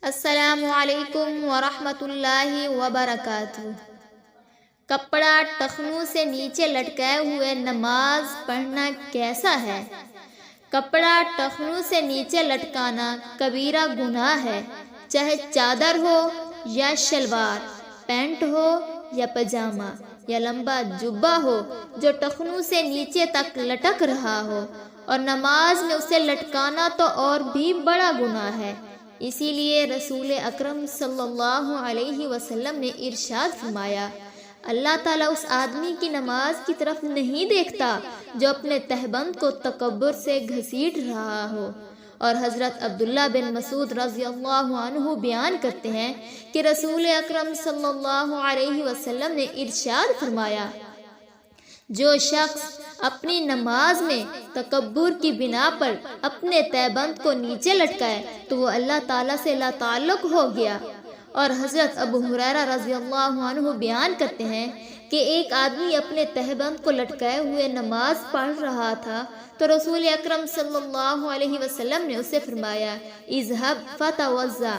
السلام علیکم ورحمۃ اللہ وبرکاتہ۔ کپڑا ٹخنوں سے نیچے لٹکائے ہوئے نماز پڑھنا کیسا ہے؟ کپڑا ٹخنوں سے نیچے لٹکانا کبیرہ گناہ ہے، چاہے چادر ہو یا شلوار، پینٹ ہو یا پاجامہ یا لمبا جبہ ہو جو ٹخنوں سے نیچے تک لٹک رہا ہو، اور نماز میں اسے لٹکانا تو اور بھی بڑا گناہ ہے۔ اسی لیے رسول اکرم صلی اللہ علیہ وسلم نے ارشاد فرمایا، اللہ تعالیٰ اس آدمی کی نماز کی طرف نہیں دیکھتا جو اپنے تہبند کو تکبر سے گھسیٹ رہا ہو۔ اور حضرت عبداللہ بن مسعود رضی اللہ عنہ بیان کرتے ہیں کہ رسول اکرم صلی اللہ علیہ وسلم نے ارشاد فرمایا، جو شخص اپنی نماز میں تکبر کی بنا پر اپنے تہبند کو نیچے لٹکائے تو وہ اللہ تعالیٰ سے لا تعلق ہو گیا۔ اور حضرت ابو ہریرہ رضی اللہ عنہ بیان کرتے ہیں کہ ایک آدمی اپنے تہبند کو لٹکائے ہوئے نماز پڑھ رہا تھا تو رسول اکرم صلی اللہ علیہ وسلم نے اسے فرمایا، اذهب فتوضا،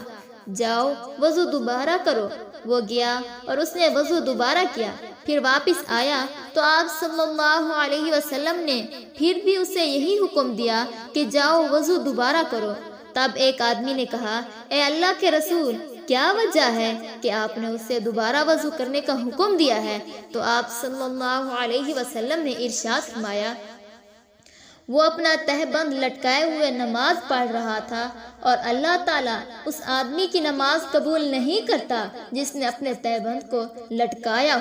جاؤ وضو دوبارہ کرو۔ وہ گیا اور اس نے وضو دوبارہ کیا، پھر واپس آیا تو آپ صلی اللہ علیہ وسلم نے پھر بھی اسے یہی حکم دیا کہ جاؤ وضو دوبارہ کرو۔ تب ایک آدمی نے کہا، اے اللہ کے رسول، کیا وجہ ہے کہ آپ نے اسے دوبارہ وضو کرنے کا حکم دیا ہے؟ تو آپ صلی اللہ علیہ وسلم نے ارشاد فرمایا، وہ اپنا تہبند لٹکائے ہوئے نماز پڑھ رہا تھا، اور اللہ تعالیٰ اس آدمی کی نماز قبول نہیں کرتا جس نے اپنے تہبند کو لٹکایا